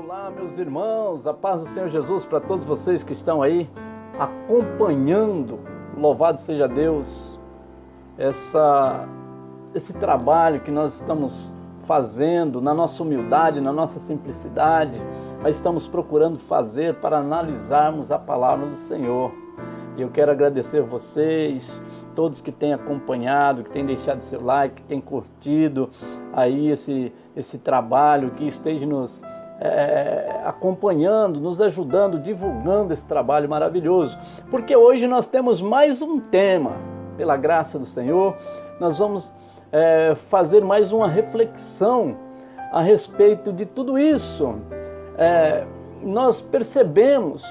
Olá, meus irmãos, a paz do Senhor Jesus para todos vocês que estão aí acompanhando, louvado seja Deus, esse trabalho que nós estamos fazendo na nossa humildade, na nossa simplicidade, mas estamos procurando fazer para analisarmos a palavra do Senhor. E eu quero agradecer vocês, todos que têm acompanhado, que têm deixado seu like, que têm curtido aí esse trabalho, que esteja nos acompanhando, nos ajudando, divulgando esse trabalho maravilhoso. Porque hoje nós temos mais um tema, pela graça do Senhor, nós vamos fazer mais uma reflexão a respeito de tudo isso. Nós percebemos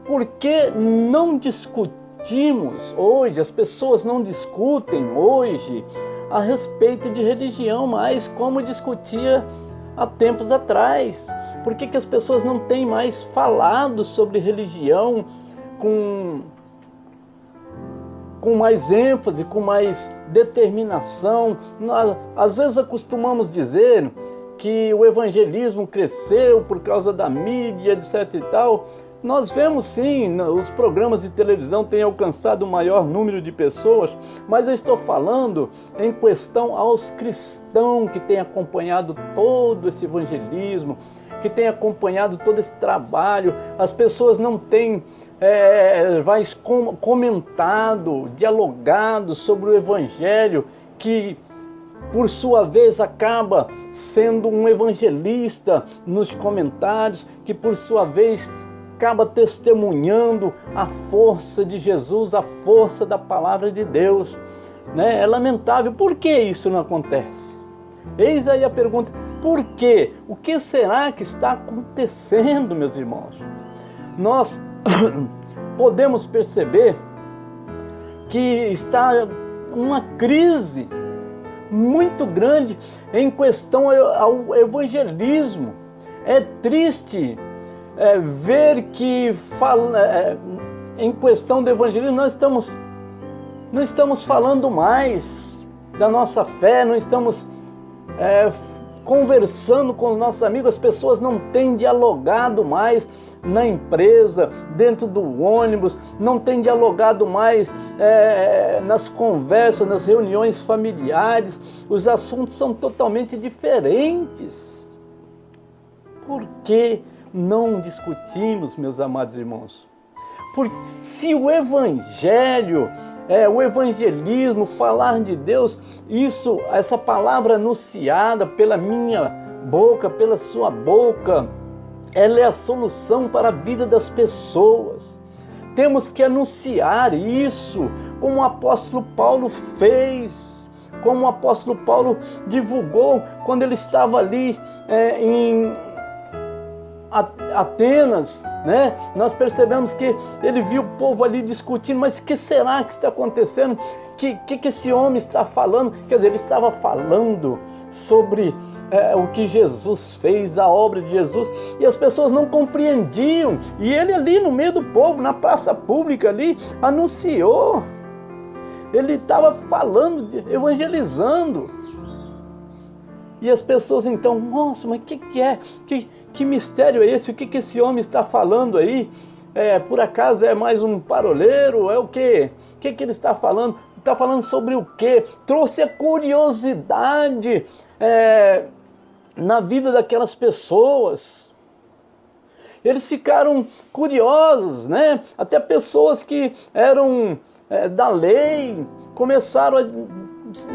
por que não discutimos hoje, as pessoas não discutem hoje a respeito de religião mais como discutia há tempos atrás. Por que as pessoas não têm mais falado sobre religião com mais ênfase, com mais determinação? Nós, às vezes acostumamos dizer que o evangelismo cresceu por causa da mídia, etc e tal. Nós vemos sim, os programas de televisão têm alcançado o maior número de pessoas, mas eu estou falando em questão aos cristãos que têm acompanhado todo esse evangelismo, que têm acompanhado todo esse trabalho. As pessoas não têm comentado, dialogado sobre o evangelho, que por sua vez acaba sendo um evangelista nos comentários, que por sua vez acaba testemunhando a força de Jesus, a força da palavra de Deus, né? É lamentável. Por que isso não acontece? Eis aí a pergunta: por quê? O que será que está acontecendo, meus irmãos? Nós podemos perceber que está uma crise muito grande em questão ao evangelismo. É triste ver que em questão do evangelismo não estamos falando mais da nossa fé, não estamos conversando com os nossos amigos. As pessoas não têm dialogado mais na empresa, dentro do ônibus, não têm dialogado mais nas conversas, nas reuniões familiares. Os assuntos são totalmente diferentes. Por que não discutimos, meus amados irmãos? Porque se o evangelho, o evangelismo, falar de Deus, essa palavra anunciada pela minha boca, pela sua boca, ela é a solução para a vida das pessoas. Temos que anunciar isso, como o apóstolo Paulo fez, como o apóstolo Paulo divulgou quando ele estava ali em Atenas, né? Nós percebemos que ele viu o povo ali discutindo, mas o que será que está acontecendo? Que esse homem está falando? Quer dizer, ele estava falando sobre o que Jesus fez, a obra de Jesus, e as pessoas não compreendiam, e ele ali no meio do povo, na praça pública ali, anunciou, ele estava falando, evangelizando, e as pessoas então: nossa, mas o que é? Que mistério é esse? O que esse homem está falando aí? Por acaso é mais um paroleiro? É o quê? O que ele está falando? Está falando sobre o quê? Trouxe a curiosidade na vida daquelas pessoas. Eles ficaram curiosos, né? Até pessoas que eram da lei começaram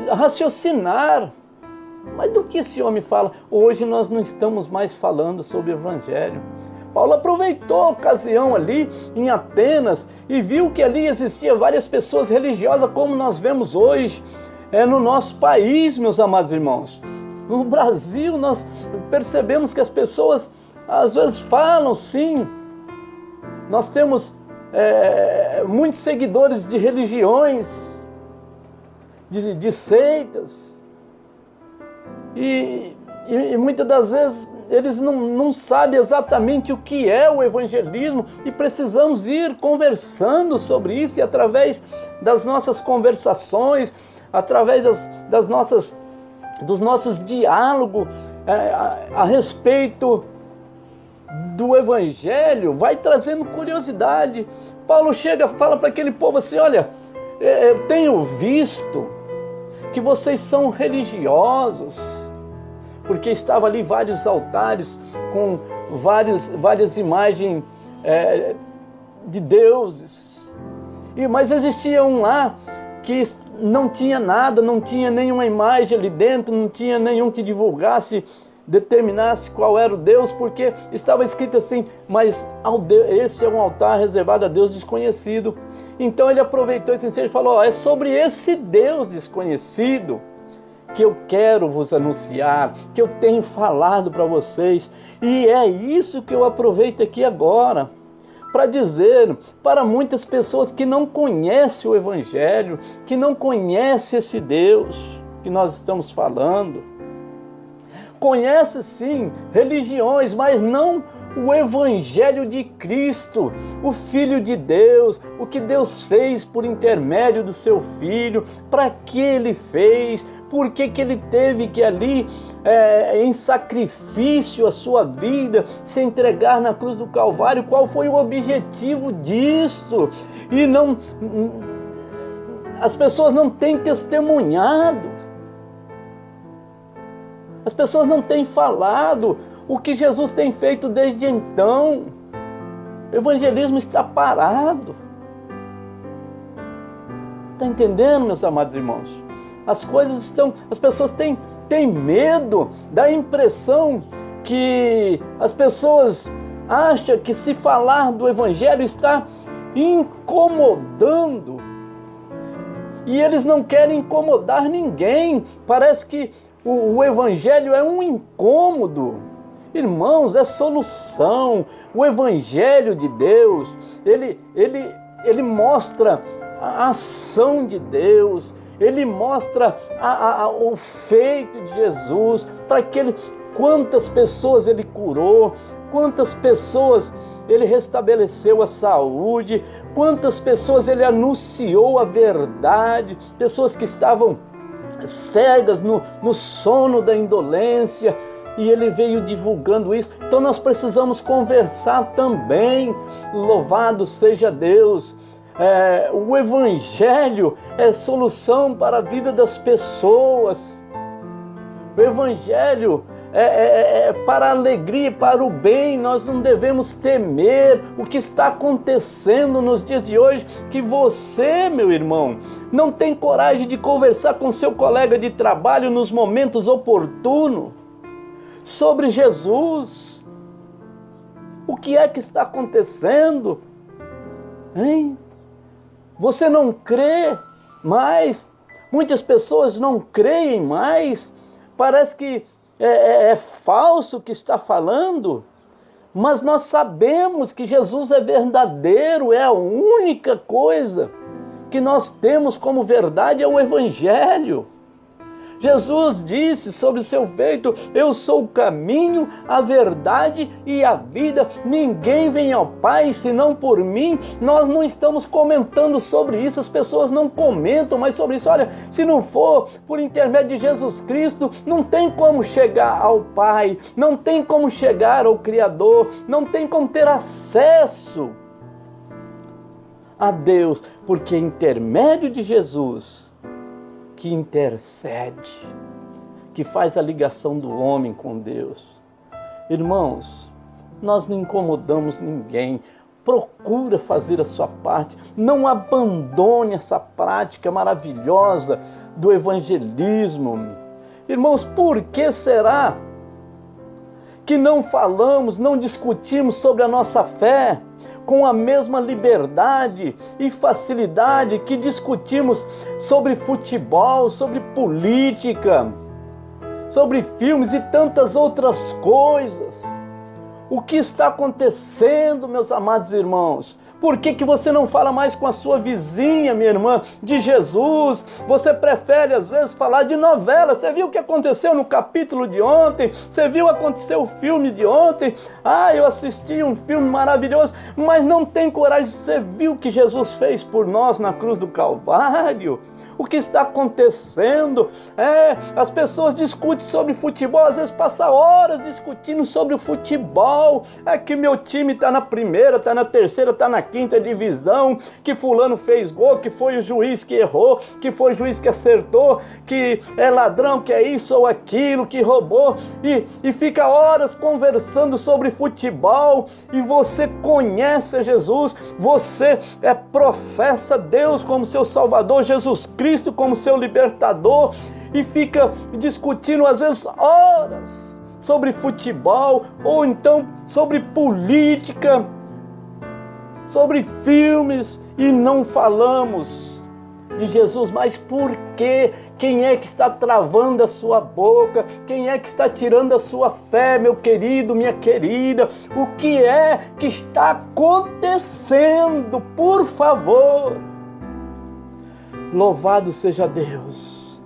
a raciocinar. Mas do que esse homem fala? Hoje nós não estamos mais falando sobre o evangelho. Paulo aproveitou a ocasião ali em Atenas e viu que ali existia várias pessoas religiosas, como nós vemos hoje no nosso país, meus amados irmãos. No Brasil nós percebemos que as pessoas às vezes falam, sim, nós temos muitos seguidores de religiões, de seitas, e muitas das vezes eles não sabem exatamente o que é o evangelismo, e precisamos ir conversando sobre isso, e através das nossas conversações, através dos nossos diálogos, a respeito do Evangelho, vai trazendo curiosidade. Paulo chega, fala para aquele povo assim: olha, eu tenho visto que vocês são religiosos, porque estava ali vários altares com várias imagens de deuses, mas existia um lá que não tinha nada, não tinha nenhuma imagem ali dentro, não tinha nenhum que divulgasse, determinasse qual era o Deus, porque estava escrito assim: mas esse é um altar reservado a Deus desconhecido. Então ele aproveitou esse ensejo e falou: é sobre esse Deus desconhecido que eu quero vos anunciar, que eu tenho falado para vocês, e é isso que eu aproveito aqui agora para dizer para muitas pessoas que não conhecem o Evangelho, que não conhecem esse Deus que nós estamos falando. Conhece sim religiões, mas não o Evangelho de Cristo, o Filho de Deus, o que Deus fez por intermédio do seu Filho, para que Ele fez, por que Ele teve que ali, em sacrifício a sua vida, se entregar na cruz do Calvário, qual foi o objetivo disso? E não, as pessoas não têm testemunhado, as pessoas não têm falado o que Jesus tem feito desde então. O evangelismo está parado. Está entendendo, meus amados irmãos? As pessoas têm medo, dá a impressão que as pessoas acham que se falar do Evangelho está incomodando. E eles não querem incomodar ninguém. Parece que o Evangelho é um incômodo. Irmãos, é solução. O Evangelho de Deus, ele mostra a ação de Deus, ele mostra o feito de Jesus, quantas pessoas ele curou, quantas pessoas ele restabeleceu a saúde, quantas pessoas ele anunciou a verdade, pessoas que estavam cegas no sono da indolência, e ele veio divulgando isso. Então nós precisamos conversar também. Louvado seja Deus. O Evangelho é solução para a vida das pessoas. O Evangelho é para a alegria, para o bem. Nós não devemos temer o que está acontecendo nos dias de hoje, que você, meu irmão, não tem coragem de conversar com seu colega de trabalho nos momentos oportunos sobre Jesus. O que é que está acontecendo? Hein? Você não crê mais? Muitas pessoas não creem mais. Parece que é falso o que está falando. Mas nós sabemos que Jesus é verdadeiro, é a única coisa que nós temos como verdade, é o Evangelho. Jesus disse sobre o seu feito: eu sou o caminho, a verdade e a vida. Ninguém vem ao Pai senão por mim. Nós não estamos comentando sobre isso, as pessoas não comentam mais sobre isso. Olha, se não for por intermédio de Jesus Cristo, não tem como chegar ao Pai, não tem como chegar ao Criador, não tem como ter acesso a Deus, porque intermédio de Jesus, que intercede, que faz a ligação do homem com Deus. Irmãos, nós não incomodamos ninguém. Procura fazer a sua parte. Não abandone essa prática maravilhosa do evangelismo. Irmãos, por que será que não falamos, não discutimos sobre a nossa fé com a mesma liberdade e facilidade que discutimos sobre futebol, sobre política, sobre filmes e tantas outras coisas? O que está acontecendo, meus amados irmãos? Por que você não fala mais com a sua vizinha, minha irmã, de Jesus? Você prefere, às vezes, falar de novela. Você viu o que aconteceu no capítulo de ontem? Você viu acontecer o filme de ontem? Eu assisti um filme maravilhoso, mas não tem coragem. Você viu o que Jesus fez por nós na cruz do Calvário? O que está acontecendo? As pessoas discutem sobre futebol, às vezes passam horas discutindo sobre o futebol. É que meu time está na primeira, está na terceira, está na quinta divisão, que fulano fez gol, que foi o juiz que errou, que foi o juiz que acertou, que é ladrão, que é isso ou aquilo, que roubou, e fica horas conversando sobre futebol. E você conhece Jesus, você professa Deus como seu Salvador, Jesus Cristo como seu libertador, e fica discutindo às vezes horas sobre futebol, ou então sobre política, sobre filmes, e não falamos de Jesus. Mas por quê? Quem é que está travando a sua boca? Quem é que está tirando a sua fé, meu querido, minha querida? O que é que está acontecendo? Por favor. Louvado seja Deus.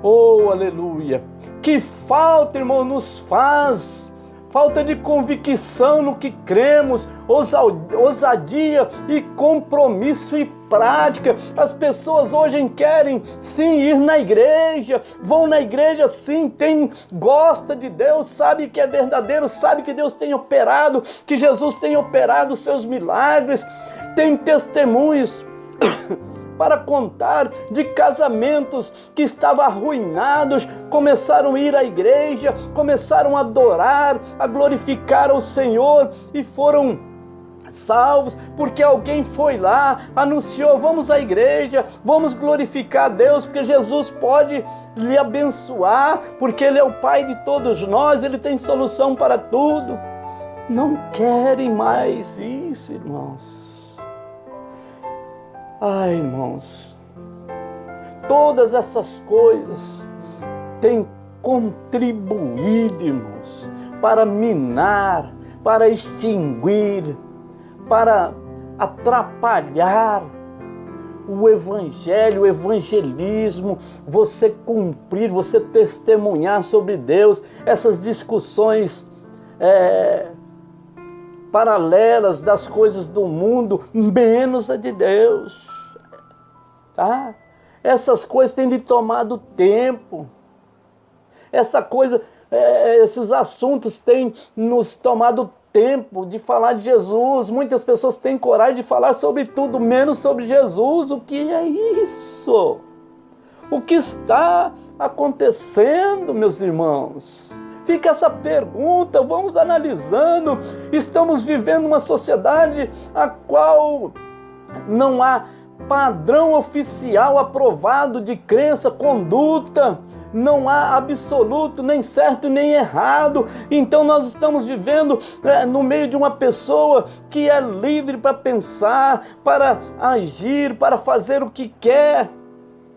Oh, aleluia. Que falta, irmão, nos faz. Falta de convicção no que cremos, ousadia e compromisso e prática. As pessoas hoje querem sim ir na igreja, vão na igreja sim, gosta de Deus, sabe que é verdadeiro, sabe que Deus tem operado, que Jesus tem operado os seus milagres, tem testemunhos para contar de casamentos que estavam arruinados, começaram a ir à igreja, começaram a adorar, a glorificar ao Senhor e foram salvos, porque alguém foi lá, anunciou: vamos à igreja, vamos glorificar a Deus, porque Jesus pode lhe abençoar, porque Ele é o Pai de todos nós, Ele tem solução para tudo. Não querem mais isso, irmãos. Ai, irmãos, todas essas coisas têm contribuído, irmãos, para minar, para extinguir, para atrapalhar o evangelho, o evangelismo, você cumprir, você testemunhar sobre Deus. Essas discussões paralelas das coisas do mundo, menos a de Deus, tá? Essas coisas têm lhe tomado tempo, esses assuntos têm nos tomado tempo de falar de Jesus. Muitas pessoas têm coragem de falar sobre tudo, menos sobre Jesus. O que é isso? O que está acontecendo, meus irmãos? Fica essa pergunta, vamos analisando. Estamos vivendo uma sociedade a qual não há padrão oficial aprovado de crença, conduta. Não há absoluto, nem certo, nem errado. Então nós estamos vivendo no meio de uma pessoa que é livre para pensar, para agir, para fazer o que quer.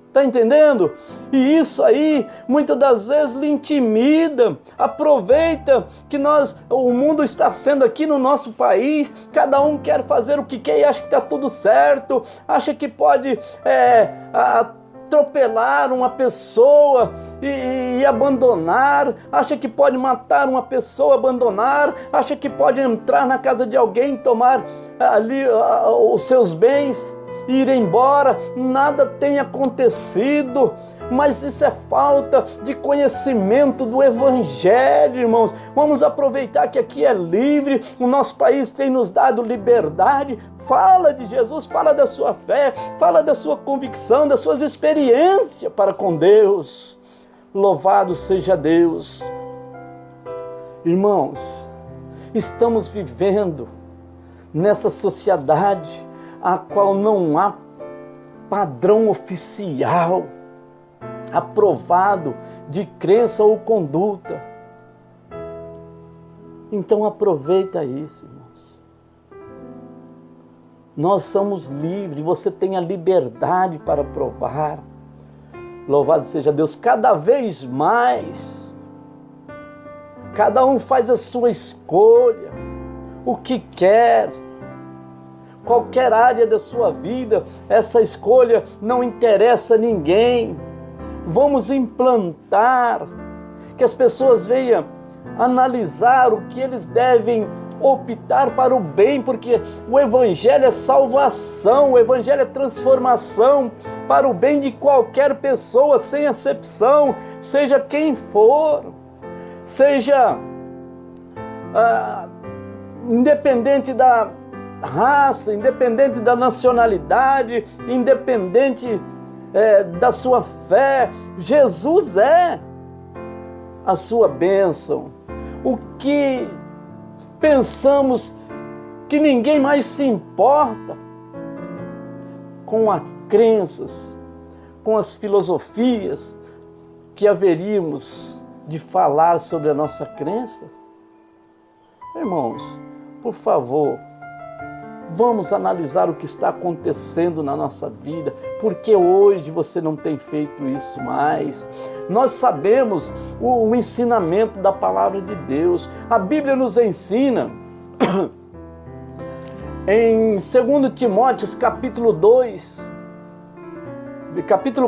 Está entendendo? E isso aí, muitas das vezes, lhe intimida. Aproveita que o mundo está sendo aqui no nosso país, cada um quer fazer o que quer e acha que está tudo certo, acha que pode atropelar uma pessoa e abandonar, acha que pode matar uma pessoa, abandonar, acha que pode entrar na casa de alguém, tomar ali os seus bens, ir embora. Nada tem acontecido, mas isso é falta de conhecimento do Evangelho, irmãos. Vamos aproveitar que aqui é livre, o nosso país tem nos dado liberdade. Fala de Jesus, fala da sua fé, fala da sua convicção, das suas experiências para com Deus. Louvado seja Deus. Irmãos, estamos vivendo nessa sociedade a qual não há padrão oficial aprovado de crença ou conduta. Então aproveita isso, irmãos. Nós somos livres, você tem a liberdade para provar. Louvado seja Deus. Cada vez mais, cada um faz a sua escolha, o que quer. Qualquer área da sua vida, essa escolha não interessa a ninguém. Vamos implantar, que as pessoas venham analisar o que eles devem optar para o bem, porque o Evangelho é salvação, o Evangelho é transformação para o bem de qualquer pessoa, sem acepção, seja quem for, seja independente da raça, independente da nacionalidade, independente da sua fé. Jesus é a sua bênção. O que pensamos que ninguém mais se importa com as crenças, com as filosofias que haveríamos de falar sobre a nossa crença? Irmãos, por favor, vamos analisar o que está acontecendo na nossa vida, porque hoje você não tem feito isso mais. Nós sabemos o ensinamento da palavra de Deus. A Bíblia nos ensina, em 2 Timóteo, capítulo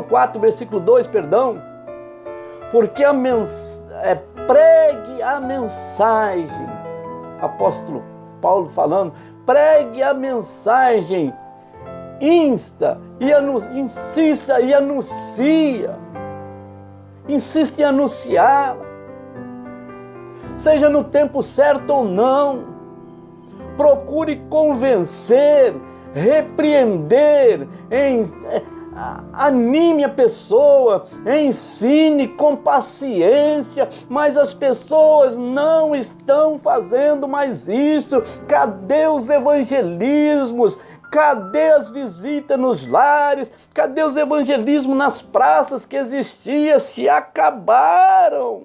4, versículo 2, porque pregue a mensagem, apóstolo Paulo falando, pregue a mensagem, insista e anuncia, insiste em anunciá-la, seja no tempo certo ou não, procure convencer, repreender, anime a pessoa, ensine com paciência, mas as pessoas não estão fazendo mais isso. Cadê os evangelismos? Cadê as visitas nos lares? Cadê os evangelismos nas praças que existiam? Se acabaram.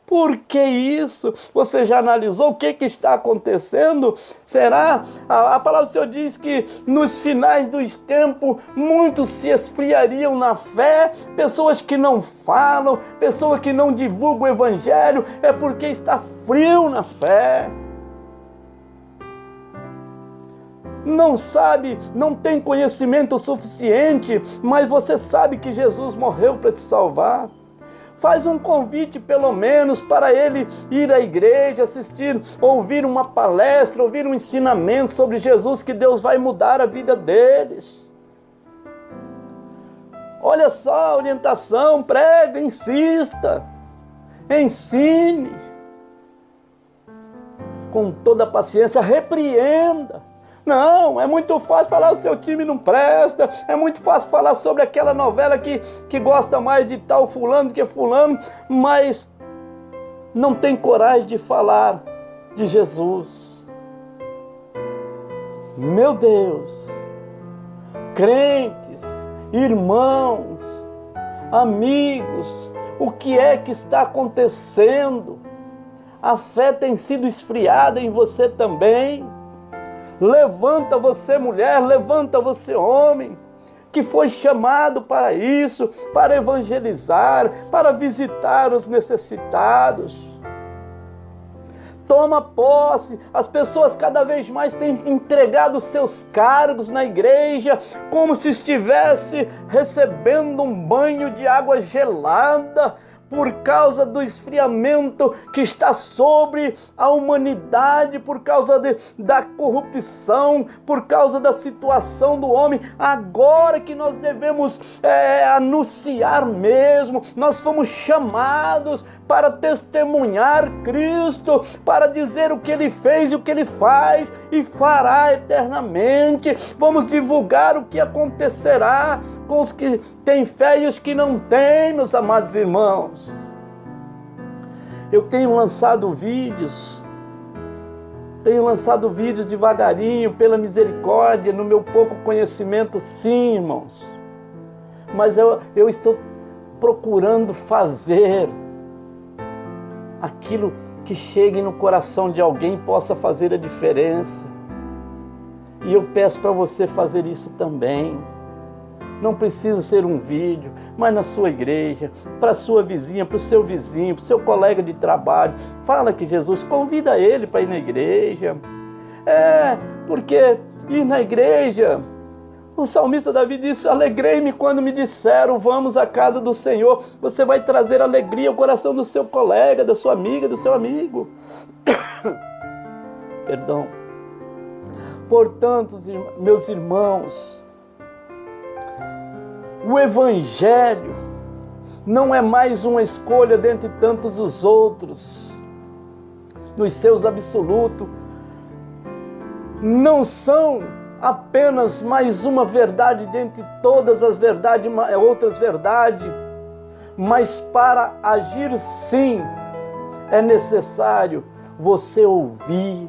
Por que isso? Você já analisou o que está acontecendo? Será? A palavra do Senhor diz que nos finais dos tempos, muitos se esfriariam na fé, pessoas que não falam, pessoas que não divulgam o Evangelho, é porque está frio na fé. Não sabe, não tem conhecimento suficiente, mas você sabe que Jesus morreu para te salvar. Faz um convite, pelo menos, para ele ir à igreja, assistir, ouvir uma palestra, ouvir um ensinamento sobre Jesus, que Deus vai mudar a vida deles. Olha só a orientação, prega, insista, ensine, com toda a paciência, repreenda. Não, é muito fácil falar o seu time não presta, é muito fácil falar sobre aquela novela que gosta mais de tal fulano do que fulano, mas não tem coragem de falar de Jesus. Meu Deus, crentes, irmãos, amigos, o que é que está acontecendo? A fé tem sido esfriada em você também. Levanta você, mulher, levanta você, homem, que foi chamado para isso, para evangelizar, para visitar os necessitados. Toma posse. As pessoas cada vez mais têm entregado seus cargos na igreja como se estivesse recebendo um banho de água gelada, por causa do esfriamento que está sobre a humanidade, por causa da corrupção, por causa da situação do homem. Agora que nós devemos anunciar mesmo, nós fomos chamados para testemunhar Cristo, para dizer o que Ele fez e o que Ele faz e fará eternamente. Vamos divulgar o que acontecerá com os que têm fé e os que não têm, meus amados irmãos. Eu tenho lançado vídeos devagarinho, pela misericórdia, no meu pouco conhecimento, sim, irmãos. Mas eu estou procurando fazer aquilo que chegue no coração de alguém e possa fazer a diferença. E eu peço para você fazer isso também. Não precisa ser um vídeo, mas na sua igreja, para a sua vizinha, para o seu vizinho, para o seu colega de trabalho. Fala que Jesus, convida ele para ir na igreja. Porque ir na igreja O salmista Davi disse: alegrei-me quando me disseram, vamos à casa do Senhor. Você vai trazer alegria ao coração do seu colega, da sua amiga, do seu amigo. Perdão. Portanto, meus irmãos, o Evangelho não é mais uma escolha dentre tantos os outros, nos seus absolutos. Não são apenas mais uma verdade dentre todas as verdades, outras verdades, mas para agir sim, é necessário você ouvir,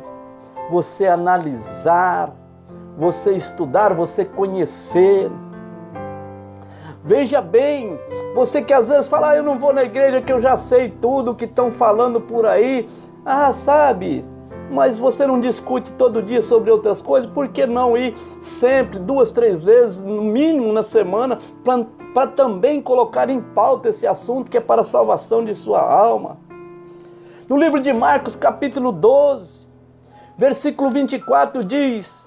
você analisar, você estudar, você conhecer. Veja bem, você que às vezes fala: eu não vou na igreja que eu já sei tudo que estão falando por aí. Sabe, mas você não discute todo dia sobre outras coisas, por que não ir sempre, 2, 3 vezes, no mínimo na semana, para também colocar em pauta esse assunto que é para a salvação de sua alma? No livro de Marcos, capítulo 12, versículo 24 diz: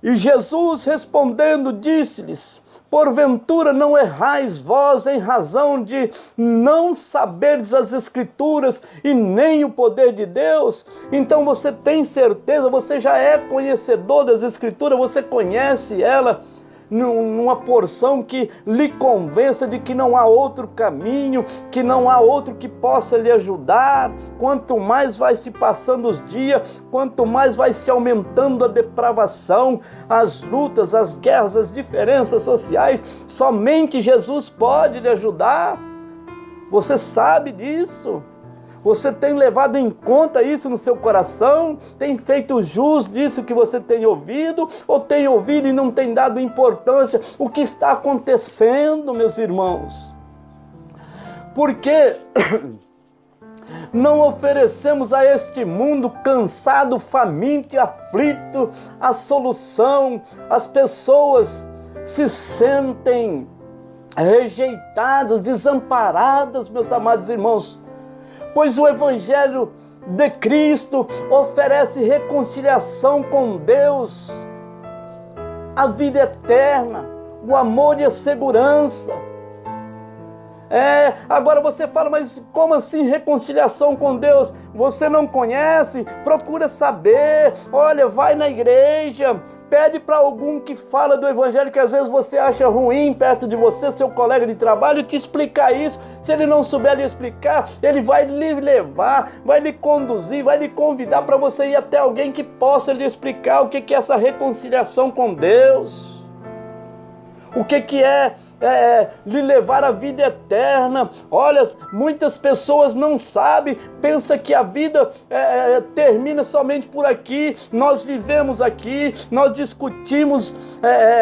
e Jesus respondendo disse-lhes: porventura não errais vós em razão de não saberdes as Escrituras e nem o poder de Deus? Então você tem certeza, você já é conhecedor das Escrituras, você conhece ela numa porção que lhe convença de que não há outro caminho, que não há outro que possa lhe ajudar. Quanto mais vai se passando os dias, quanto mais vai se aumentando a depravação, as lutas, as guerras, as diferenças sociais, somente Jesus pode lhe ajudar. Você sabe disso? Você tem levado em conta isso no seu coração? Tem feito jus disso que você tem ouvido? Ou tem ouvido e não tem dado importância? O que está acontecendo, meus irmãos? Porque não oferecemos a este mundo cansado, faminto e aflito a solução. As pessoas se sentem rejeitadas, desamparadas, meus amados irmãos, pois o Evangelho de Cristo oferece reconciliação com Deus, a vida eterna, o amor e a segurança. Agora você fala: mas como assim reconciliação com Deus? Você não conhece? Procura saber. Olha, vai na igreja, pede para algum que fala do Evangelho, que às vezes você acha ruim perto de você, seu colega de trabalho, te explicar isso. Se ele não souber lhe explicar, ele vai lhe levar, vai lhe conduzir, vai lhe convidar para você ir até alguém que possa lhe explicar o que é essa reconciliação com Deus. O que é lhe levar à vida eterna. Olha, muitas pessoas não sabem, pensam que a vida termina somente por aqui. Nós vivemos aqui, nós discutimos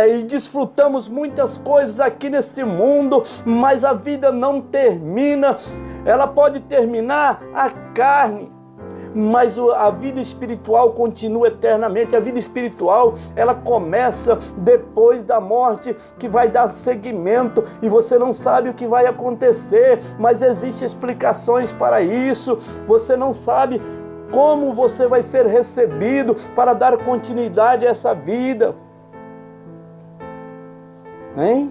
e desfrutamos muitas coisas aqui nesse mundo, mas a vida não termina. Ela pode terminar a carne, mas a vida espiritual continua eternamente. A vida espiritual, ela começa depois da morte, que vai dar seguimento, e você não sabe o que vai acontecer, mas existem explicações para isso. Você não sabe como você vai ser recebido para dar continuidade a essa vida. Hein?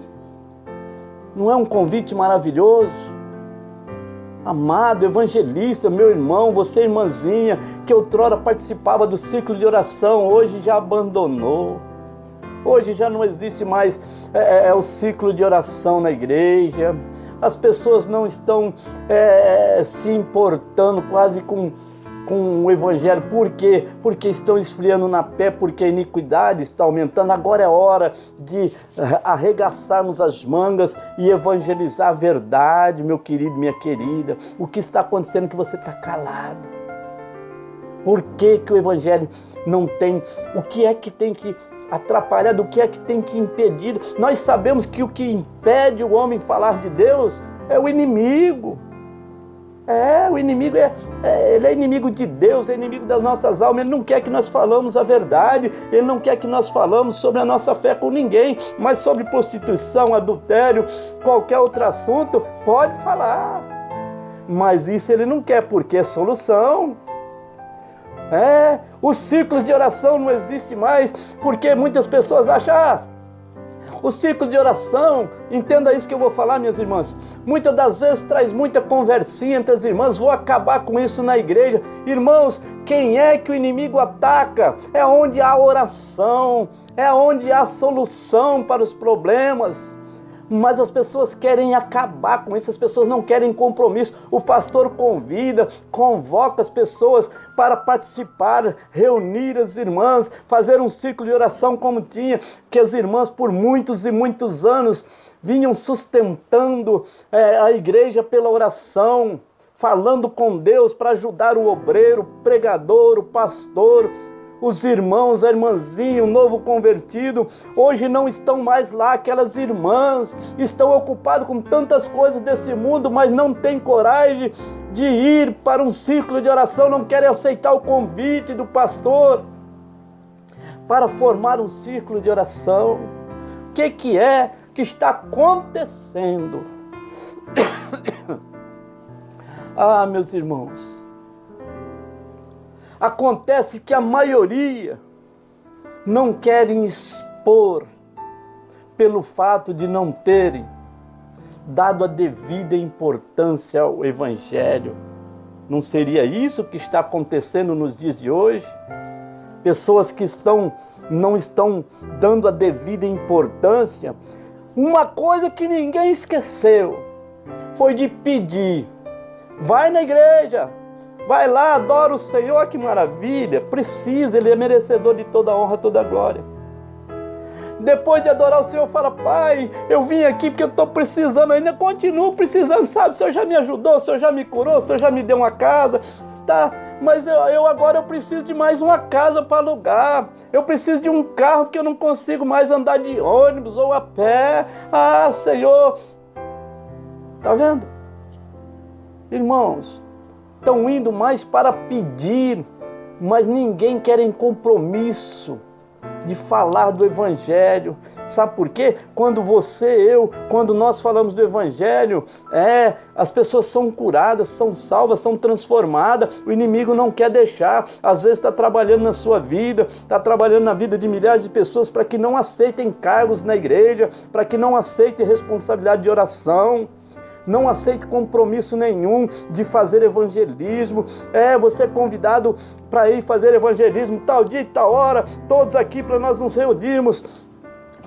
Não é um convite maravilhoso? Amado evangelista, meu irmão, você irmãzinha, que outrora participava do ciclo de oração, hoje já abandonou. Hoje já não existe mais o ciclo de oração na igreja. As pessoas não estão se importando quase com o Evangelho. Por quê? Porque estão esfriando na pé, porque a iniquidade está aumentando. Agora é hora de arregaçarmos as mangas e evangelizar a verdade, meu querido, minha querida. O que está acontecendo é que você está calado. Por que o Evangelho não tem? O que é que tem que atrapalhar? Do que é que tem que impedir? Nós sabemos que o que impede o homem falar de Deus é o inimigo. O inimigo ele é inimigo de Deus, é inimigo das nossas almas. Ele não quer que nós falamos a verdade, ele não quer que nós falamos sobre a nossa fé com ninguém, mas sobre prostituição, adultério, qualquer outro assunto, pode falar. Mas isso ele não quer, porque é solução. Os ciclos de oração não existem mais, porque muitas pessoas acham, o ciclo de oração, entenda isso que eu vou falar, minhas irmãs, muitas das vezes traz muita conversinha entre as irmãs, vou acabar com isso na igreja. Irmãos, quem é que o inimigo ataca? É onde há oração, é onde há solução para os problemas. Mas as pessoas querem acabar com isso, as pessoas não querem compromisso. O pastor convoca as pessoas para participar, reunir as irmãs, fazer um ciclo de oração como tinha, que as irmãs por muitos e muitos anos vinham sustentando a igreja pela oração, falando com Deus para ajudar o obreiro, o pregador, o pastor, os irmãos, a irmãzinha, o novo convertido. Hoje não estão mais lá, aquelas irmãs estão ocupadas com tantas coisas desse mundo, mas não têm coragem de ir para um ciclo de oração, não querem aceitar o convite do pastor para formar um ciclo de oração. O que é que está acontecendo? Meus irmãos, acontece que a maioria não querem expor pelo fato de não terem dado a devida importância ao Evangelho. Não seria isso que está acontecendo nos dias de hoje? Pessoas que não estão dando a devida importância. Uma coisa que ninguém esqueceu foi de pedir. Vai na igreja, vai lá, adora o Senhor, que maravilha. Precisa, Ele é merecedor de toda a honra, toda a glória. Depois de adorar o Senhor, fala: Pai, eu vim aqui porque eu estou precisando, ainda continuo precisando, sabe? O Senhor já me ajudou, o Senhor já me curou, o Senhor já me deu uma casa, tá? Mas agora eu preciso de mais uma casa para alugar. Eu preciso de um carro porque eu não consigo mais andar de ônibus ou a pé. Senhor. Tá vendo? Irmãos, estão indo mais para pedir, mas ninguém quer em compromisso de falar do Evangelho. Sabe por quê? Quando quando nós falamos do Evangelho, as pessoas são curadas, são salvas, são transformadas. O inimigo não quer deixar. Às vezes está trabalhando na sua vida, está trabalhando na vida de milhares de pessoas para que não aceitem cargos na igreja, para que não aceitem responsabilidade de oração, não aceite compromisso nenhum de fazer evangelismo. Você é convidado para ir fazer evangelismo tal dia e tal hora, todos aqui para nós nos reunirmos,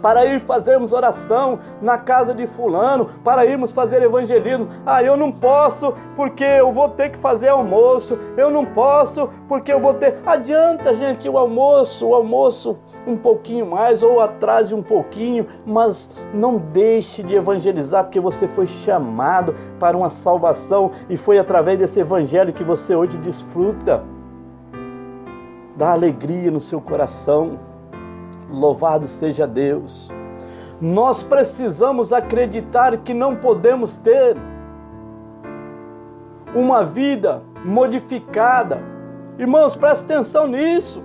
para ir fazermos oração na casa de fulano, para irmos fazer evangelismo. Eu não posso porque eu vou ter que fazer almoço, eu não posso porque eu vou ter... Adianta, gente, o almoço um pouquinho mais ou atrase um pouquinho, mas não deixe de evangelizar, porque você foi chamado para uma salvação e foi através desse evangelho que você hoje desfruta da alegria no seu coração. Louvado seja Deus. Nós precisamos acreditar que não podemos ter uma vida modificada. Irmãos, preste atenção nisso.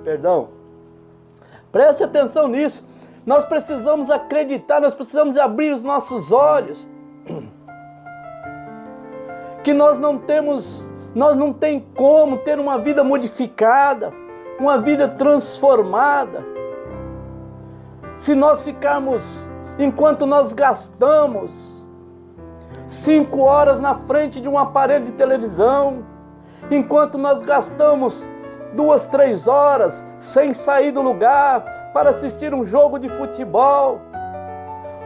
Perdão. Preste atenção nisso. Nós precisamos acreditar, nós precisamos abrir os nossos olhos. Que nós não tem como ter uma vida modificada, uma vida transformada, se nós ficarmos, enquanto nós gastamos 5 horas na frente de um aparelho de televisão, enquanto nós gastamos 2, 3 horas sem sair do lugar para assistir um jogo de futebol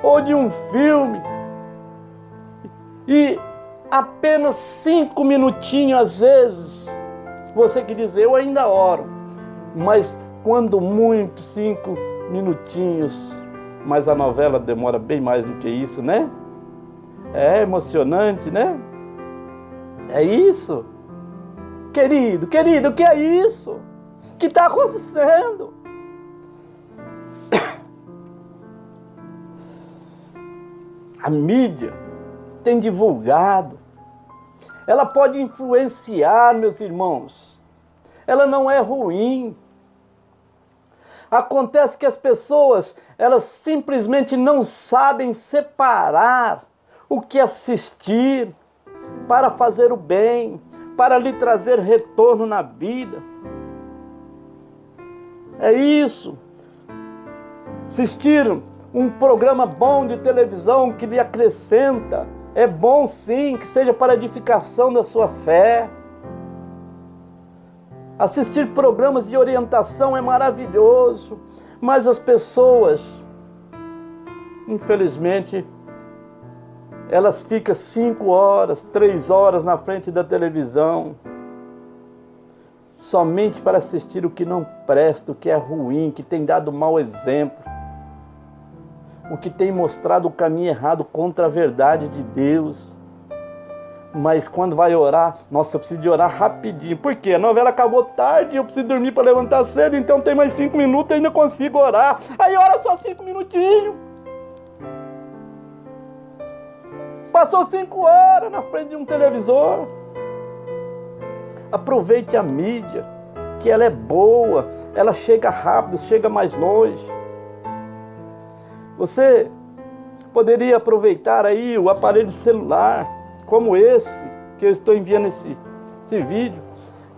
ou de um filme, e apenas 5 minutinhos, às vezes, você que diz: eu ainda oro, mas quando muito 5 minutinhos, mas a novela demora bem mais do que isso, né? É emocionante, né? É isso. Querido, o que é isso? O que está acontecendo? A mídia tem divulgado. Ela pode influenciar, meus irmãos. Ela não é ruim. Acontece que as pessoas, elas simplesmente não sabem separar o que assistir para fazer o bem, para lhe trazer retorno na vida. É isso. Assistir um programa bom de televisão que lhe acrescenta, é bom sim, que seja para edificação da sua fé. Assistir programas de orientação é maravilhoso, mas as pessoas, infelizmente, elas ficam 5 horas, 3 horas na frente da televisão, somente para assistir o que não presta, o que é ruim, que tem dado mau exemplo, o que tem mostrado o caminho errado contra a verdade de Deus. Mas quando vai orar, nossa, eu preciso de orar rapidinho. Por quê? A novela acabou tarde, eu preciso dormir para levantar cedo, então tem mais 5 minutos, eu ainda consigo orar. Aí ora só 5 minutinhos. Passou 5 horas na frente de um televisor. Aproveite a mídia, que ela é boa, ela chega rápido, chega mais longe. Você poderia aproveitar aí o aparelho celular, como esse, que eu estou enviando esse vídeo.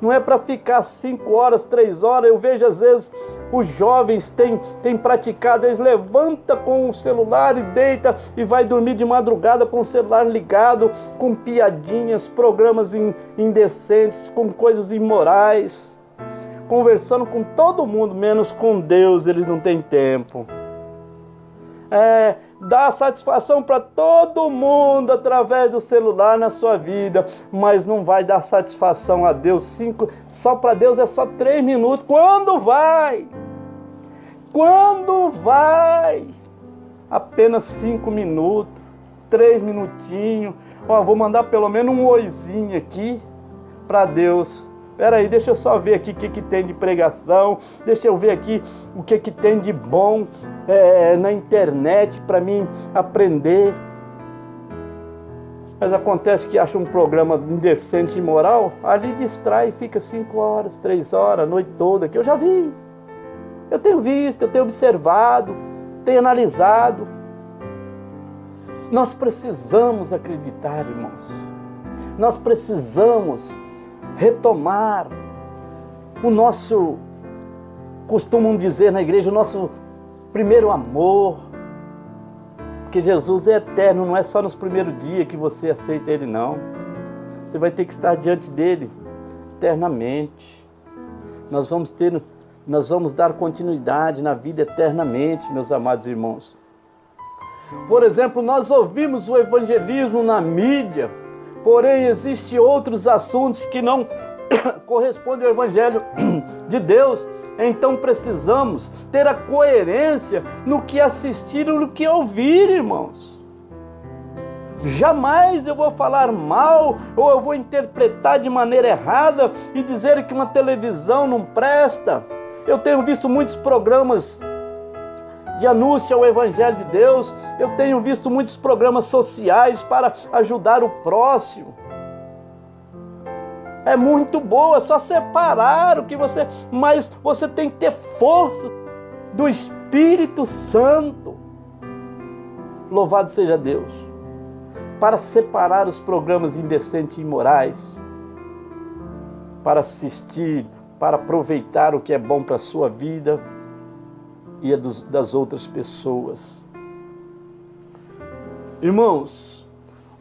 Não é para ficar 5 horas, 3 horas. Eu vejo às vezes os jovens têm praticado, eles levantam com o celular e deita e vai dormir de madrugada com o celular ligado, com piadinhas, programas indecentes, com coisas imorais, conversando com todo mundo, menos com Deus, eles não têm tempo. Dá satisfação para todo mundo através do celular na sua vida, mas não vai dar satisfação a Deus. Só para Deus é só 3 minutos. Quando vai? Quando vai? Apenas 5 minutos, 3 minutinhos. Vou mandar pelo menos um oizinho aqui para Deus. Espera aí, deixa eu só ver aqui o que tem de pregação, deixa eu ver aqui o que tem de bom na internet para mim aprender. Mas acontece que acha um programa indecente e imoral, ali distrai e fica 5 horas, 3 horas, a noite toda, que eu já vi. Eu tenho visto, eu tenho observado, tenho analisado. Nós precisamos acreditar, irmãos. Nós precisamos retomar o nosso, costumam dizer na igreja, o nosso primeiro amor, porque Jesus é eterno, não é só nos primeiros dias que você aceita Ele, não. Você vai ter que estar diante dEle eternamente. Nós vamos dar continuidade na vida eternamente, meus amados irmãos. Por exemplo, nós ouvimos o evangelismo na mídia, porém, existem outros assuntos que não correspondem ao Evangelho de Deus. Então precisamos ter a coerência no que assistir e no que ouvir, irmãos. Jamais eu vou falar mal ou eu vou interpretar de maneira errada e dizer que uma televisão não presta. Eu tenho visto muitos programas de anúncio ao Evangelho de Deus. Eu tenho visto muitos programas sociais para ajudar o próximo. É muito boa, é só separar o que você... Mas você tem que ter força do Espírito Santo. Louvado seja Deus. Para separar os programas indecentes e imorais. Para assistir, para aproveitar o que é bom para a sua vida e a das outras pessoas. Irmãos,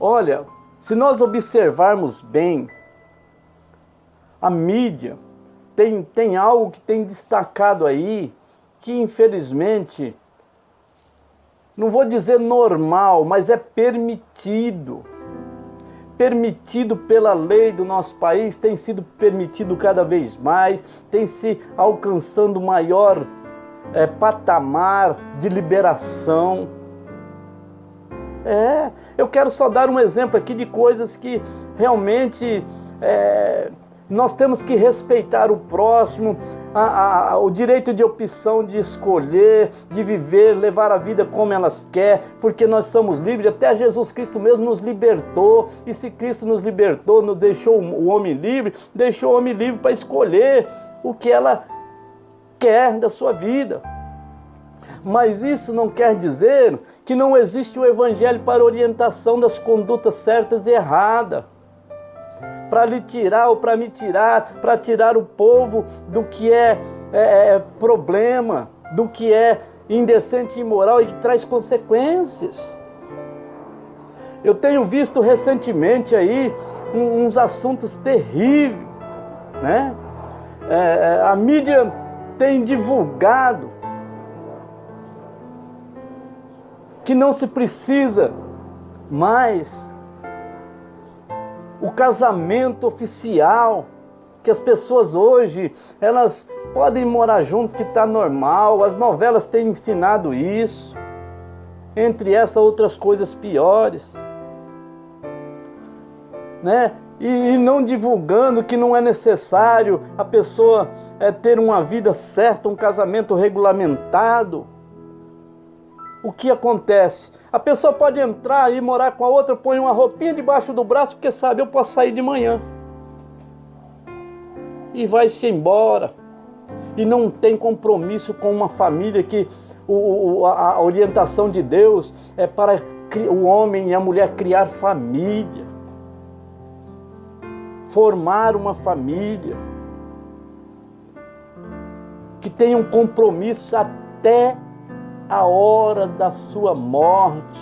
olha, se nós observarmos bem, a mídia tem algo que tem destacado aí, que infelizmente, não vou dizer normal, mas é permitido. Permitido pela lei do nosso país, tem sido permitido cada vez mais, tem se alcançando maior patamar de liberação. Eu quero só dar um exemplo aqui de coisas que realmente nós temos que respeitar o próximo, o direito de opção, de escolher, de viver, levar a vida como elas querem, porque nós somos livres. Até Jesus Cristo mesmo nos libertou, e se Cristo nos libertou, nos deixou o homem livre, deixou o homem livre para escolher o que ela quer da sua vida. Mas isso não quer dizer que não existe o Evangelho para orientação das condutas certas e erradas. para lhe tirar ou para me tirar, para tirar o povo do que é problema, do que é indecente e imoral e que traz consequências. Eu tenho visto recentemente aí uns assuntos terríveis, né? A mídia tem divulgado que não se precisa mais o casamento oficial, que as pessoas hoje, elas podem morar junto, que está normal. As novelas têm ensinado isso, entre essas outras coisas piores, né? E não divulgando que não é necessário a pessoa ter uma vida certa, um casamento regulamentado. O que acontece? A pessoa pode entrar e morar com a outra, põe uma roupinha debaixo do braço, porque sabe, eu posso sair de manhã. E vai-se embora. E não tem compromisso com uma família, que a orientação de Deus é para o homem e a mulher criar família. Formar uma família. Que tenha um compromisso até a hora da sua morte,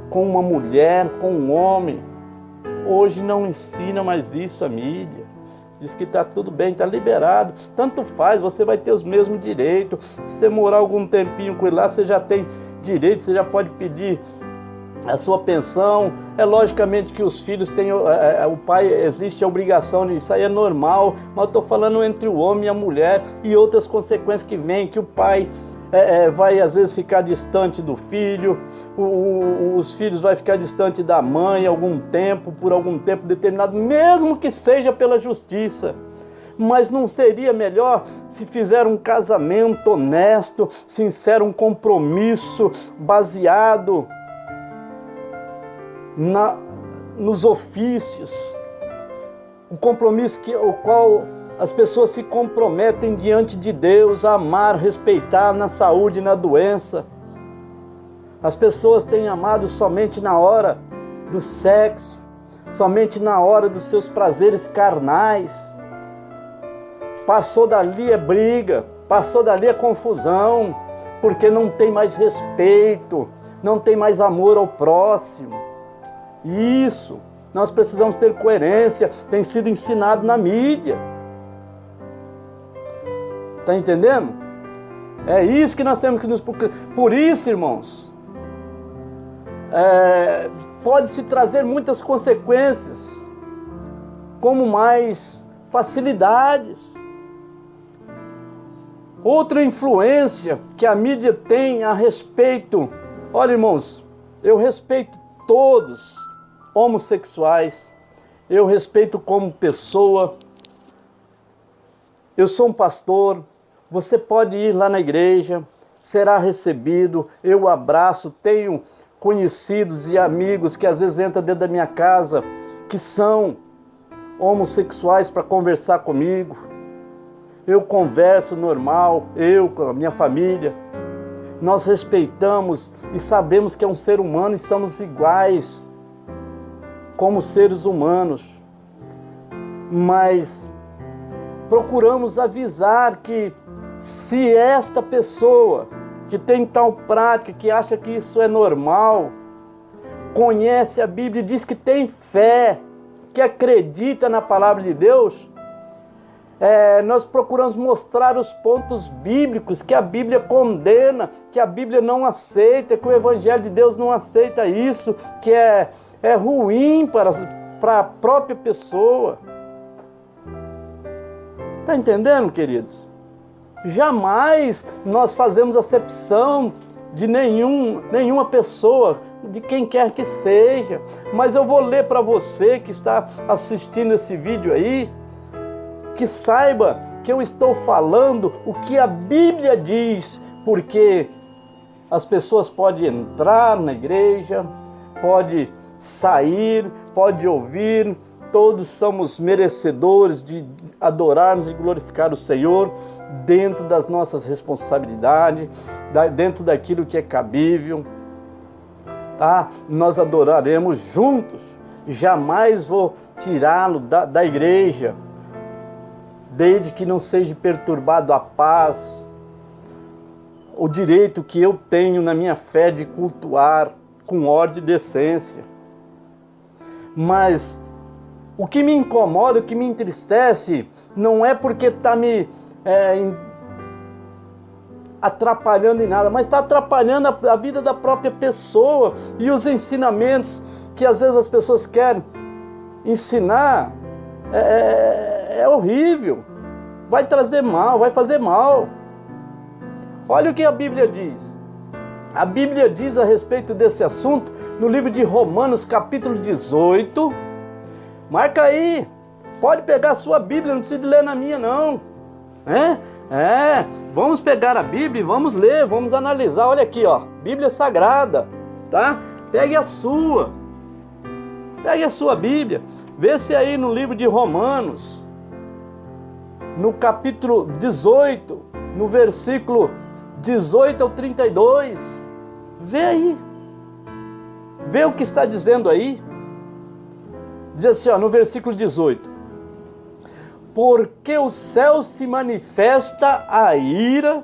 com uma mulher, com um homem. Hoje não ensina mais isso a mídia. Diz que está tudo bem, está liberado. Tanto faz, você vai ter os mesmos direitos. Se você morar algum tempinho com ele lá, você já tem direito, você já pode pedir a sua pensão. É logicamente que os filhos têm, o pai, existe a obrigação disso, aí é normal. Mas eu estou falando entre o homem e a mulher e outras consequências que vêm, que o pai vai às vezes ficar distante do filho, os filhos vão ficar distante da mãe por algum tempo determinado, mesmo que seja pela justiça. Mas não seria melhor se fizer um casamento honesto, sincero, um compromisso baseado nos ofícios, o compromisso o qual as pessoas se comprometem diante de Deus a amar, respeitar na saúde e na doença. As pessoas têm amado somente na hora do sexo, somente na hora dos seus prazeres carnais. Passou dali é briga, passou dali é confusão, porque não tem mais respeito, não tem mais amor ao próximo. Isso, nós precisamos ter coerência, tem sido ensinado na mídia. Está entendendo? É isso que nós temos que nos... Por isso, irmãos, pode-se trazer muitas consequências, como mais facilidades. Outra influência que a mídia tem a respeito... Olha, irmãos, eu respeito todos homossexuais, eu respeito como pessoa, eu sou um pastor. Você pode ir lá na igreja, será recebido, eu abraço. Tenho conhecidos e amigos que às vezes entram dentro da minha casa, que são homossexuais, para conversar comigo. Eu converso normal, eu com a minha família. Nós respeitamos e sabemos que é um ser humano e somos iguais como seres humanos. Mas procuramos avisar que se esta pessoa que tem tal prática, que acha que isso é normal, conhece a Bíblia e diz que tem fé, que acredita na palavra de Deus, nós procuramos mostrar os pontos bíblicos que a Bíblia condena, que a Bíblia não aceita, que o Evangelho de Deus não aceita isso, que é ruim para a própria pessoa. Está entendendo, queridos? Jamais nós fazemos acepção de nenhuma pessoa, de quem quer que seja. Mas eu vou ler para você que está assistindo esse vídeo aí, que saiba que eu estou falando o que a Bíblia diz, porque as pessoas podem entrar na igreja, podem sair, podem ouvir. Todos somos merecedores de adorarmos e glorificar o Senhor dentro das nossas responsabilidades, dentro daquilo que é cabível, tá? Nós adoraremos juntos, jamais vou tirá-lo da igreja, desde que não seja perturbado a paz, o direito que eu tenho na minha fé de cultuar com ordem e decência. Mas o que me incomoda, o que me entristece, não é porque está me atrapalhando em nada, mas está atrapalhando a vida da própria pessoa e os ensinamentos que às vezes as pessoas querem ensinar. É horrível, vai trazer mal, vai fazer mal. Olha o que a Bíblia diz. A Bíblia diz a respeito desse assunto no livro de Romanos, capítulo 18. Marca aí. Pode pegar a sua Bíblia, não precisa ler na minha não. Vamos pegar a Bíblia e vamos ler, vamos analisar. Olha aqui, ó, Bíblia Sagrada, tá? Pegue a sua. Pegue a sua Bíblia. Vê se aí no livro de Romanos, no capítulo 18, no versículo 18 ao 32. Vê aí. Vê o que está dizendo aí. Diz assim, ó, no versículo 18. Porque o céu se manifesta a ira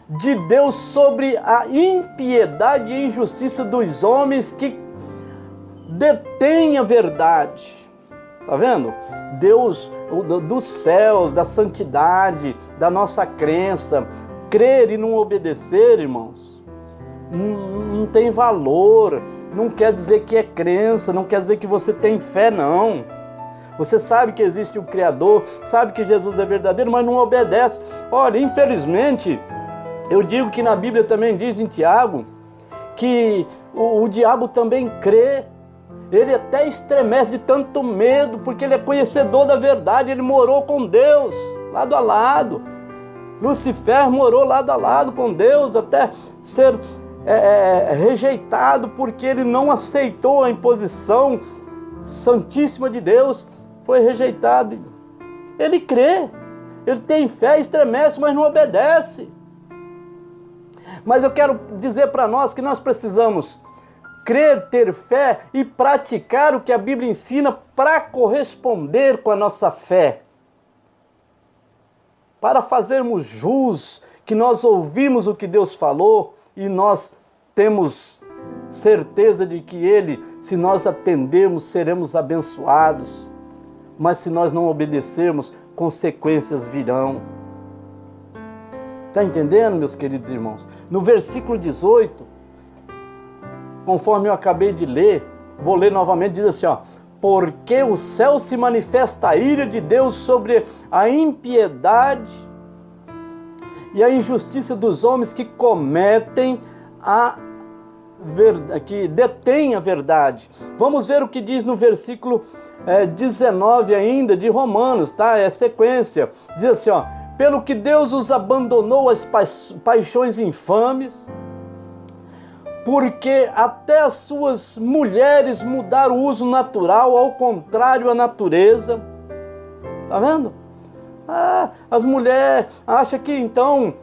de Deus sobre a impiedade e injustiça dos homens que detêm a verdade. Tá vendo? Deus dos céus, da santidade, da nossa crença, crer e não obedecer, irmãos, não tem valor. Não quer dizer que é crença, não quer dizer que você tem fé, não. Você sabe que existe um Criador, sabe que Jesus é verdadeiro, mas não obedece. Olha, infelizmente, eu digo que na Bíblia também diz em Tiago, que o diabo também crê. Ele até estremece de tanto medo, porque ele é conhecedor da verdade, ele morou com Deus, lado a lado. Lucifer morou lado a lado com Deus, até ser rejeitado, porque ele não aceitou a imposição santíssima de Deus, foi rejeitado. Ele crê, ele tem fé, estremece, mas não obedece. Mas eu quero dizer para nós que nós precisamos crer, ter fé e praticar o que a Bíblia ensina para corresponder com a nossa fé. Para fazermos jus, que nós ouvimos o que Deus falou e nós temos certeza de que Ele, se nós atendermos, seremos abençoados. Mas se nós não obedecermos, consequências virão. Está entendendo, meus queridos irmãos? No versículo 18, conforme eu acabei de ler, vou ler novamente, diz assim, ó: porque o céu se manifesta a ira de Deus sobre a impiedade e a injustiça dos homens que cometem que detêm a verdade. Vamos ver o que diz no versículo 19 ainda de Romanos, tá? É sequência. Diz assim, ó: pelo que Deus os abandonou às paixões infames, porque até as suas mulheres mudaram o uso natural, ao contrário à natureza. Tá vendo? As mulheres acham que então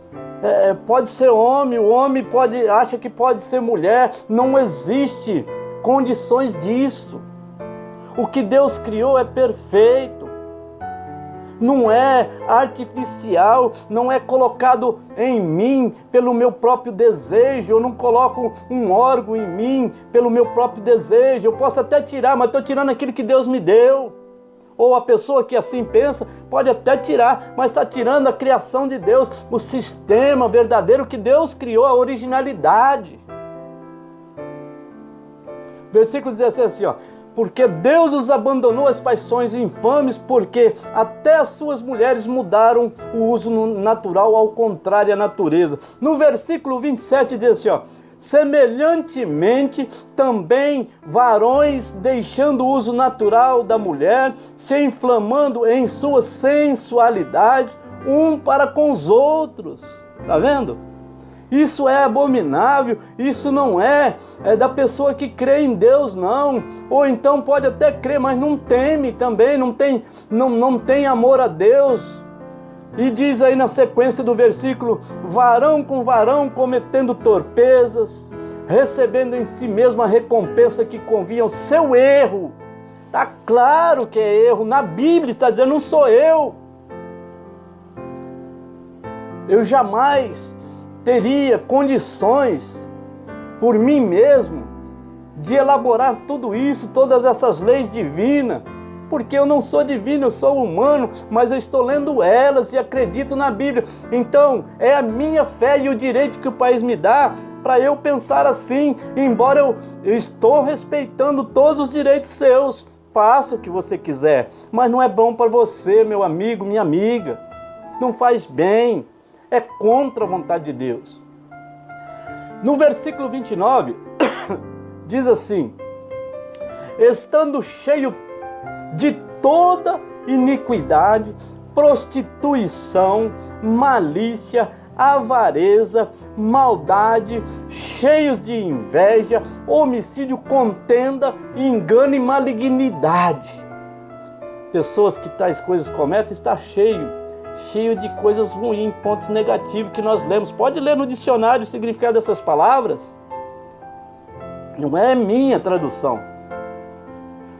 pode ser homem, o homem acha que pode ser mulher. Não existe condições disso. O que Deus criou é perfeito. Não é artificial, não é colocado em mim pelo meu próprio desejo. Eu não coloco um órgão em mim pelo meu próprio desejo. Eu posso até tirar, mas estou tirando aquilo que Deus me deu. Ou a pessoa que assim pensa pode até tirar, mas está tirando a criação de Deus, o sistema verdadeiro que Deus criou, a originalidade. Versículo 16 assim, ó: porque Deus os abandonou às paixões infames, porque até as suas mulheres mudaram o uso natural, ao contrário à natureza. No versículo 27 diz assim, ó: semelhantemente também varões, deixando o uso natural da mulher, se inflamando em suas sensualidades, um para com os outros. Tá vendo? Isso é abominável, isso não é da pessoa que crê em Deus, não. Ou então pode até crer, mas não teme também, não tem amor a Deus. E diz aí na sequência do versículo: varão com varão cometendo torpezas, recebendo em si mesmo a recompensa que convinha ao seu erro. Está claro que é erro, na Bíblia está dizendo, não sou eu. Eu jamais teria condições, por mim mesmo, de elaborar tudo isso, todas essas leis divinas, porque eu não sou divino, eu sou humano, mas eu estou lendo elas e acredito na Bíblia. Então, é a minha fé e o direito que o país me dá para eu pensar assim, embora eu estou respeitando todos os direitos seus. Faça o que você quiser, mas não é bom para você, meu amigo, minha amiga. Não faz bem, é contra a vontade de Deus. No versículo 29, diz assim: estando cheio de toda iniquidade, prostituição, malícia, avareza, maldade, cheios de inveja, homicídio, contenda, engano e malignidade. Pessoas que tais coisas cometem, está cheio de coisas ruins, pontos negativos que nós lemos. Pode ler no dicionário o significado dessas palavras. Não é minha tradução.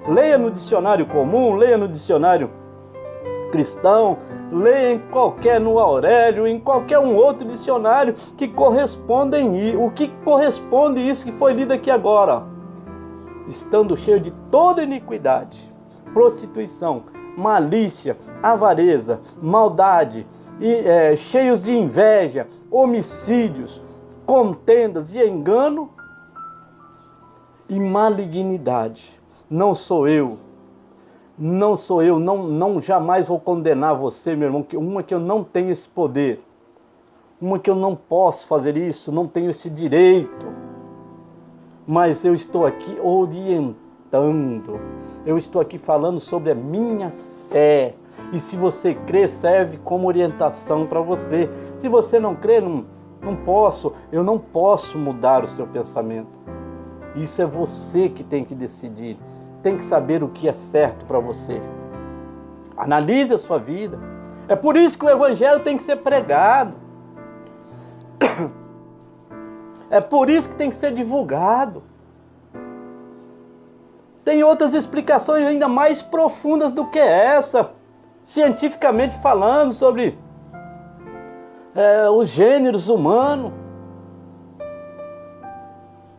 Leia no dicionário comum, leia no dicionário cristão, leia no Aurélio, em qualquer um outro dicionário que correspondem, o que corresponde isso que foi lido aqui agora. Estando cheio de toda iniquidade, prostituição, malícia, avareza, maldade, cheios de inveja, homicídios, contendas e engano e malignidade. Não sou eu, não jamais vou condenar você, meu irmão, uma que eu não tenho esse poder, uma que eu não posso fazer isso, não tenho esse direito, mas eu estou aqui orientando, eu estou aqui falando sobre a minha fé, e se você crê, serve como orientação para você. Se você não crê, eu não posso mudar o seu pensamento. Isso é você que tem que decidir. Tem que saber o que é certo para você. Analise a sua vida. É por isso que o Evangelho tem que ser pregado. É por isso que tem que ser divulgado. Tem outras explicações ainda mais profundas do que essa, cientificamente falando, sobre os gêneros humanos,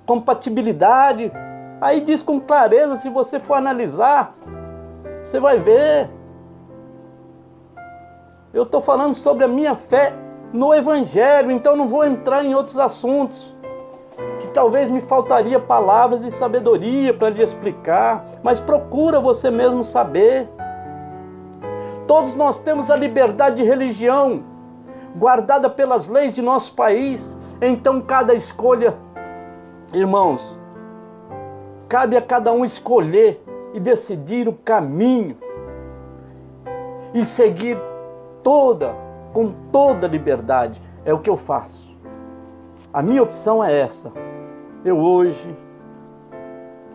compatibilidade. Aí diz com clareza, se você for analisar, você vai ver. Eu estou falando sobre a minha fé no Evangelho, então não vou entrar em outros assuntos, que talvez me faltaria palavras e sabedoria para lhe explicar, mas procura você mesmo saber. Todos nós temos a liberdade de religião, guardada pelas leis de nosso país, então cada escolha, irmãos, cabe a cada um escolher e decidir o caminho e seguir com toda liberdade. É o que eu faço. A minha opção é essa. Eu hoje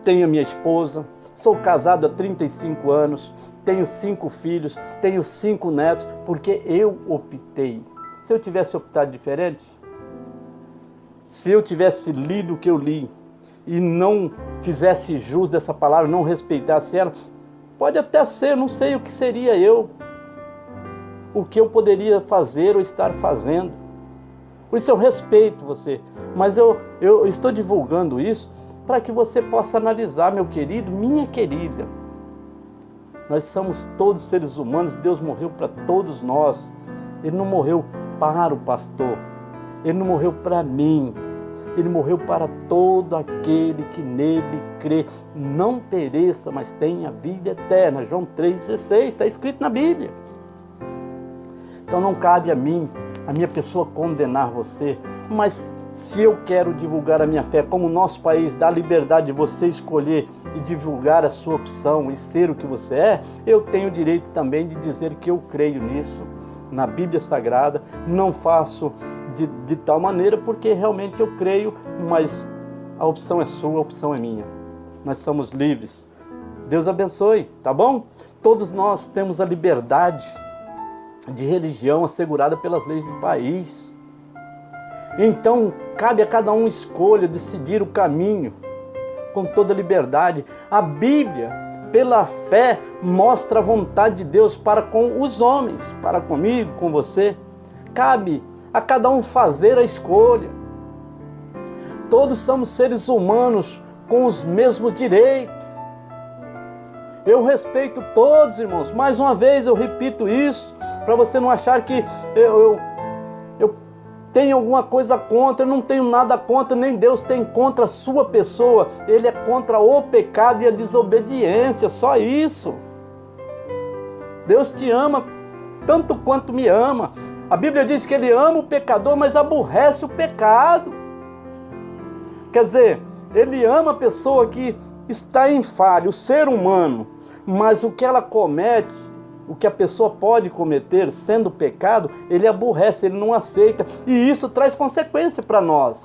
tenho a minha esposa, sou casado há 35 anos, tenho 5 filhos, tenho 5 netos, porque eu optei. Se eu tivesse optado diferente, se eu tivesse lido o que eu li, e não fizesse jus dessa palavra, não respeitasse ela, pode até ser, não sei o que seria eu, o que eu poderia fazer ou estar fazendo. Por isso eu respeito você, mas eu estou divulgando isso para que você possa analisar, meu querido, minha querida. Nós somos todos seres humanos, Deus morreu para todos nós. Ele não morreu para o pastor, Ele não morreu para mim, Ele morreu para todo aquele que nele crê, não pereça, mas tenha vida eterna. João 3,16, está escrito na Bíblia. Então não cabe a mim, a minha pessoa, condenar você, mas se eu quero divulgar a minha fé, como o nosso país dá liberdade de você escolher e divulgar a sua opção e ser o que você é, eu tenho o direito também de dizer que eu creio nisso, na Bíblia Sagrada. Não faço de tal maneira porque realmente eu creio, mas a opção é sua, a opção é minha. Nós somos livres. Deus abençoe, tá bom? Todos nós temos a liberdade de religião assegurada pelas leis do país. Então, cabe a cada um escolha, decidir o caminho com toda liberdade. A Bíblia, pela fé, mostra a vontade de Deus para com os homens, para comigo, com você. Cabe a cada um fazer a escolha. Todos somos seres humanos com os mesmos direitos. Eu respeito todos, irmãos. Mais uma vez eu repito isso, para você não achar que eu tenho alguma coisa contra. Eu não tenho nada contra, nem Deus tem contra a sua pessoa. Ele é contra o pecado e a desobediência, só isso. Deus te ama tanto quanto me ama. A Bíblia diz que Ele ama o pecador, mas aborrece o pecado. Quer dizer, Ele ama a pessoa que está em falha, o ser humano, mas o que ela comete, o que a pessoa pode cometer sendo pecado, Ele aborrece, Ele não aceita, e isso traz consequência para nós.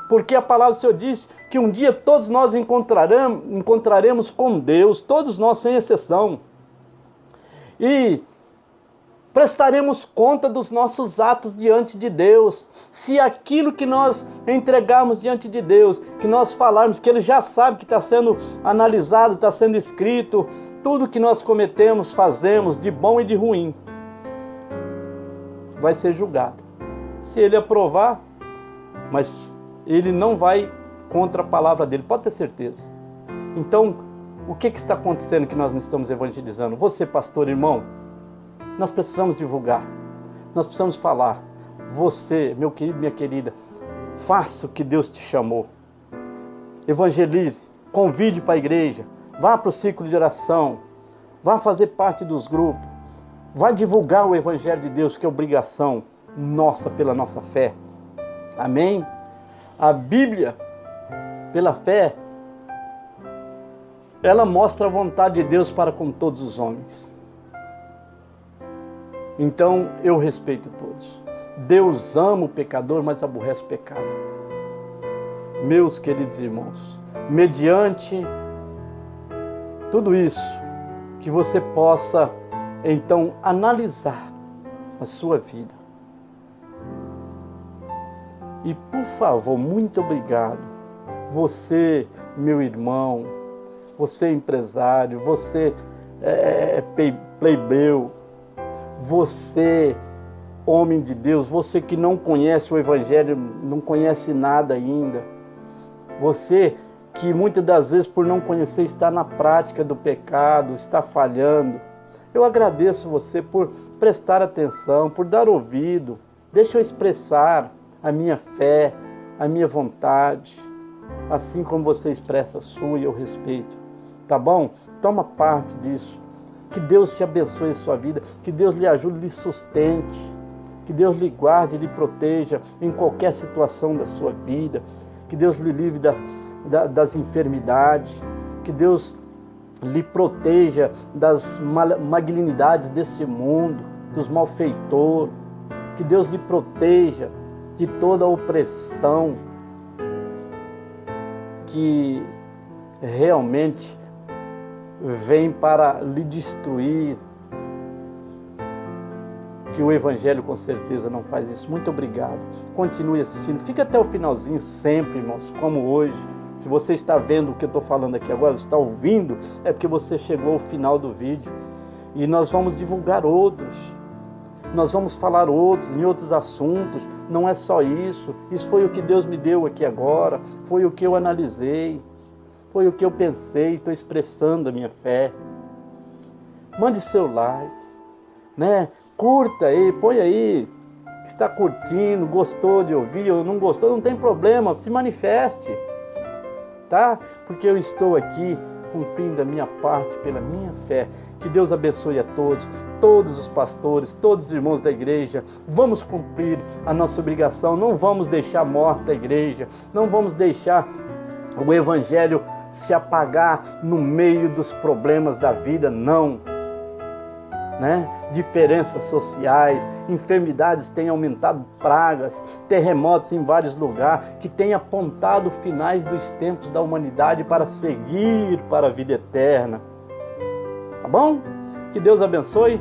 Porque a palavra do Senhor diz que um dia todos nós encontraremos com Deus, todos nós sem exceção, e prestaremos conta dos nossos atos diante de Deus. Se aquilo que nós entregarmos diante de Deus, que nós falarmos, que Ele já sabe que está sendo analisado, está sendo escrito, tudo que nós cometemos, fazemos, de bom e de ruim, vai ser julgado. Se Ele aprovar, mas Ele não vai contra a palavra dEle, pode ter certeza. Então, o que está acontecendo que nós não estamos evangelizando? Você, pastor, irmão, nós precisamos divulgar, nós precisamos falar. Você, meu querido, minha querida, faça o que Deus te chamou. Evangelize, convide para a igreja, vá para o ciclo de oração, vá fazer parte dos grupos, vá divulgar o Evangelho de Deus, que é obrigação nossa pela nossa fé. Amém? A Bíblia, pela fé, ela mostra a vontade de Deus para com todos os homens. Então, eu respeito todos. Deus ama o pecador, mas aborrece o pecado. Meus queridos irmãos, mediante tudo isso, que você possa, então, analisar a sua vida. E, por favor, muito obrigado. Você, meu irmão, você empresário, você plebeu, você, homem de Deus, você que não conhece o Evangelho, não conhece nada ainda, você que muitas das vezes por não conhecer está na prática do pecado, está falhando, eu agradeço você por prestar atenção, por dar ouvido. Deixa eu expressar a minha fé, a minha vontade, assim como você expressa a sua e eu respeito, tá bom? Toma parte disso. Que Deus te abençoe a sua vida, que Deus lhe ajude, lhe sustente, que Deus lhe guarde, lhe proteja em qualquer situação da sua vida, que Deus lhe livre das enfermidades, que Deus lhe proteja das malignidades desse mundo, dos malfeitores, que Deus lhe proteja de toda a opressão que realmente vem para lhe destruir, que o Evangelho com certeza não faz isso. Muito obrigado. Continue assistindo. Fica até o finalzinho sempre, irmãos, como hoje. Se você está vendo o que eu estou falando aqui agora, está ouvindo, é porque você chegou ao final do vídeo. E nós vamos divulgar outros. Nós vamos falar em outros assuntos. Não é só isso. Isso foi o que Deus me deu aqui agora. Foi o que eu analisei. Foi o que eu pensei, estou expressando a minha fé. Mande seu like, né? Curta aí, põe aí, está curtindo, gostou de ouvir ou não gostou, não tem problema, se manifeste, tá? Porque eu estou aqui cumprindo a minha parte pela minha fé. Que Deus abençoe a todos, todos os pastores, todos os irmãos da igreja. Vamos cumprir a nossa obrigação, não vamos deixar morta a igreja, não vamos deixar o Evangelho se apagar no meio dos problemas da vida, não. Né? Diferenças sociais, enfermidades têm aumentado, pragas, terremotos em vários lugares, que têm apontado finais dos tempos da humanidade para seguir para a vida eterna. Tá bom? Que Deus abençoe,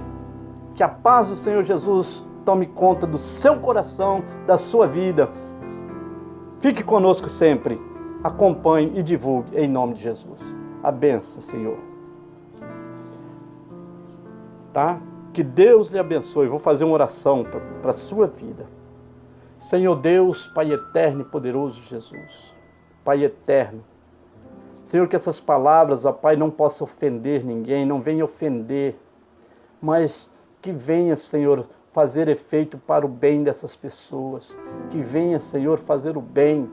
que a paz do Senhor Jesus tome conta do seu coração, da sua vida. Fique conosco sempre. Acompanhe e divulgue em nome de Jesus. A bênção, Senhor. Tá? Que Deus lhe abençoe. Vou fazer uma oração para a sua vida. Senhor Deus, Pai eterno e poderoso Jesus. Pai eterno. Senhor, que essas palavras, ó Pai, não possam ofender ninguém, não venha ofender, mas que venha, Senhor, fazer efeito para o bem dessas pessoas. Que venha, Senhor, fazer o bem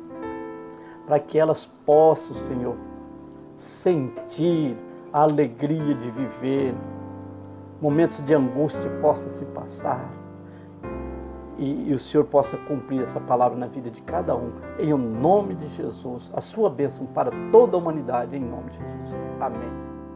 para que elas possam, Senhor, sentir a alegria de viver. Momentos de angústia possam se passar. E o Senhor possa cumprir essa palavra na vida de cada um. Em nome de Jesus. A sua bênção para toda a humanidade. Em nome de Jesus. Amém.